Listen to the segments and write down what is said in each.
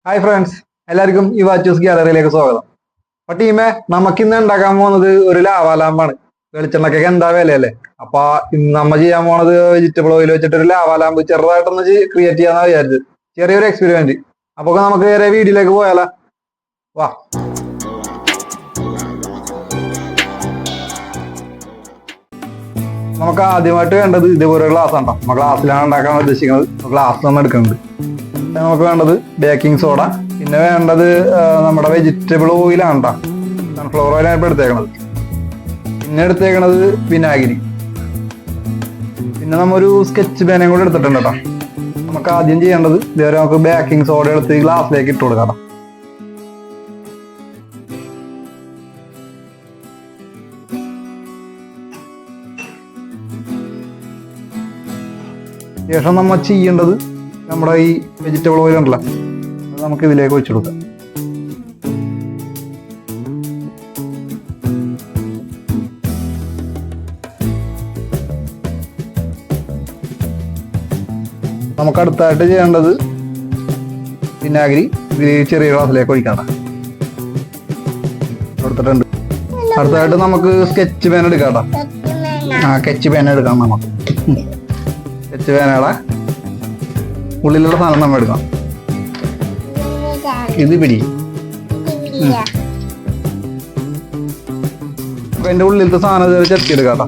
Hi friends, എല്ലാവർക്കും ഈ വാച്ചൂസ് ഗ്യാലറിയിലേക്ക് സ്വാഗതം. അപ്പൊ ടീമെ, നമുക്കിന്ന് ഉണ്ടാക്കാൻ പോകുന്നത് ഒരു ലാവാ ലാമ്പാണ്. വെളിച്ചെണ്ണക്കൊക്കെ എന്താ വിലയല്ലേ. അപ്പൊ ഇന്ന് നമ്മ ചെയ്യാൻ പോണത് വെജിറ്റബിൾ ഓയിൽ വെച്ചിട്ട് ഒരു ലാവാ ലാമ്പ് ചെറുതായിട്ടൊന്ന് ക്രിയേറ്റ് ചെയ്യാന്ന് വിചാരിച്ചത്. ചെറിയൊരു എക്സ്പെരിമെന്റ്. അപ്പൊ നമുക്ക് വേറെ വീഡിയോയിലേക്ക് പോയാലോ. വാ. നമുക്ക് ആദ്യമായിട്ട് വേണ്ടത് ഇതേപോലെ ഗ്ലാസ് ആണ്. നമ്മൾ ഗ്ലാസ്സിലാണ് ഉണ്ടാക്കാൻ ഉദ്ദേശിക്കുന്നത്. ഗ്ലാസ് നമ്മൾ എടുക്കുന്നത്. നമുക്ക് വേണ്ടത് ബേക്കിംഗ് സോഡ, പിന്നെ വേണ്ടത് നമ്മുടെ വെജിറ്റബിൾ ഓയിലാണ് കേട്ടോ. സൺഫ്ലവർ ഓയിലാണ് ഇപ്പോൾ എടുത്തേക്കണത്. പിന്നെ എടുത്തേക്കണത് വിനാഗിരി. പിന്നെ നമ്മൊരു സ്കെച്ച് പേനയും കൂടെ എടുത്തിട്ടുണ്ട് കേട്ടോ. നമുക്ക് ആദ്യം ചെയ്യേണ്ടത് ഇതേപോലെ നമുക്ക് ബേക്കിംഗ് സോഡ എടുത്ത് ഗ്ലാസ്സിലേക്ക് ഇട്ട് കൊടുക്കാം. ശേഷം നമ്മൾ ചെയ്യേണ്ടത് നമ്മുടെ ഈ വെജിറ്റബിൾ ഓയിൽ ഉണ്ടല്ലോ, അത് നമുക്ക് ഇതിലേക്ക് ഒഴിച്ചു കൊടുക്കാം. നമുക്ക് അടുത്തായിട്ട് ചെയ്യേണ്ടത് വിനാഗിരി ചെറിയ ഗ്ലാസ്സിലേക്ക് ഒഴിക്കണം. കൊടുത്തിട്ടുണ്ട്. അടുത്തായിട്ട് നമുക്ക് സ്കെച്ച് പേന എടുക്കാം. സ്കെച്ച് പേന എടുക്കാം. നമുക്ക് സ്കെച്ച് പേനയുടെ ഉള്ളിലുള്ള സാധനം നമ്മൾ എടുക്കാം. ഇത് പിടി. അപ്പൊ എന്റെ ഉള്ളിലത്തെ സാധനം ചെത്തിയെടുക്കാം കേട്ടോ.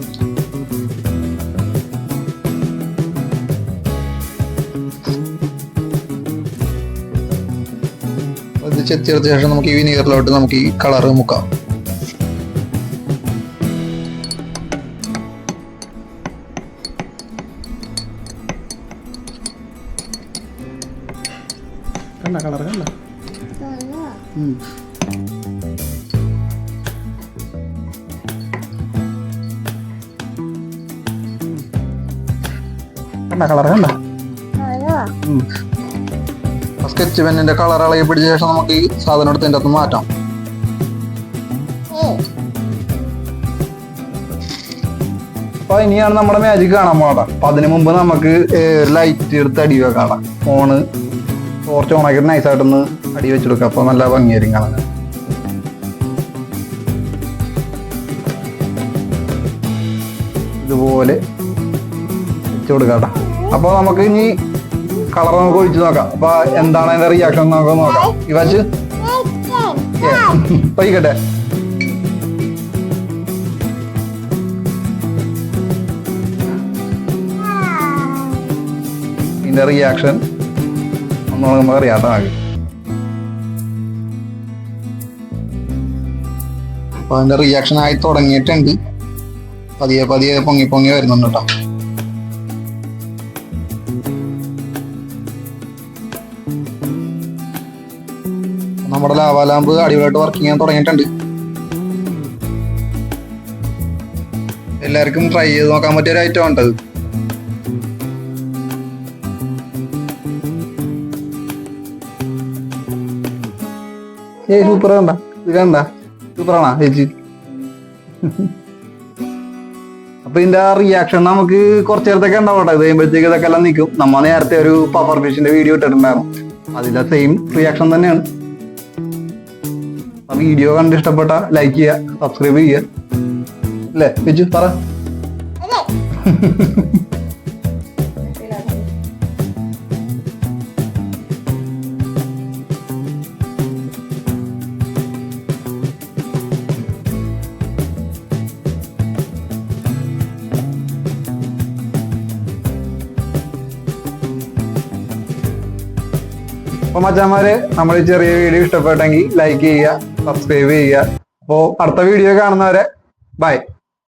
ഇത് ചെത്തിയെടുത്ത ശേഷം നമുക്ക് ഈ വിനീഗറിലോട്ട് നമുക്ക് ഈ കളറ് മുക്കാം. കണ്ട കളർ കണ്ട. കണ്ട കളർ കണ്ട. സ്കെച്ച് പെന്നിന്റെ കളർ ഇളകി പിടിച്ച ശേഷം നമുക്ക് ഈ സാധനം എടുത്ത് അതിൻ്റെ അകത്ത് മാറ്റാം. അപ്പൊ ഇനിയാണ് നമ്മുടെ മാജിക് കാണാൻ പോകണ്ട. അപ്പൊ അതിനു മുമ്പ് നമുക്ക് ലൈറ്റ് എടുത്ത് അടി വെക്കാം. ഫോണ് ടോർച്ച് ഓണാക്കിയിട്ട് നൈസായിട്ടൊന്ന് അടി വെച്ചെടുക്കുക. അപ്പോൾ നല്ല ഭംഗിയായിരിക്കും കാണാൻ. ഇതുപോലെ വെച്ച് കൊടുക്കാം കേട്ടോ. അപ്പോൾ നമുക്ക് ഇനി കളർ നമുക്ക് ഒഴിച്ച് നോക്കാം. അപ്പൊ എന്താണ് അതിന്റെ റിയാക്ഷൻ നമുക്ക് നോക്കാം. ഈ വച്ച് ഒഴിക്കട്ടെ. ഇതിന്റെ റിയാക്ഷൻ നമുക്ക് അറിയാത്ത ആകെ. അപ്പൊ അതിന്റെ റിയാക്ഷൻ ആയി തുടങ്ങിയിട്ടുണ്ട്. പതിയെ പതിയെ പൊങ്ങി പൊങ്ങി വരുന്നുണ്ട് കേട്ടോ. നമ്മുടെ ലാവാ ലാമ്പ് അടിപൊളിയായിട്ട് വർക്കിംഗ് ചെയ്യാൻ തുടങ്ങിയിട്ടുണ്ട്. എല്ലാവർക്കും ട്രൈ ചെയ്ത് നോക്കാൻ പറ്റിയ ഒരു ഐറ്റം ഉണ്ടത്. സൂപ്പർ കണ്ട. ഇത് കണ്ട സൂപ്പറാണോ ചേച്ചി? അപ്പൊ ഇതിന്റെ റിയാക്ഷൻ നമുക്ക് കുറച്ചു നേരത്തേക്ക് ഉണ്ടാവട്ടെ. ഇത് കഴിയുമ്പോഴത്തേക്ക് ഇതൊക്കെ എല്ലാം നിൽക്കും. നമ്മ നേരത്തെ ഒരു പവർ ഫിഷിന്റെ വീഡിയോ ഇട്ടിട്ടുണ്ടായിരുന്നു. അതിലെ സെയിം റിയാക്ഷൻ തന്നെയാണ്. ആ വീഡിയോ കണ്ട് ഇഷ്ടപ്പെട്ട ലൈക്ക് ചെയ്യുക, സബ്സ്ക്രൈബ് ചെയ്യുക. അല്ലേ ചേച്ചി പറ. അപ്പൊ മച്ചാന്മാരെ, നമ്മൾ ചെറിയ വീഡിയോ ഇഷ്ടപ്പെട്ടെങ്കിൽ ലൈക്ക് ചെയ്യുക, സബ്സ്ക്രൈബ് ചെയ്യുക. അപ്പോൾ അടുത്ത വീഡിയോ കാണുന്നവരെ ബൈ.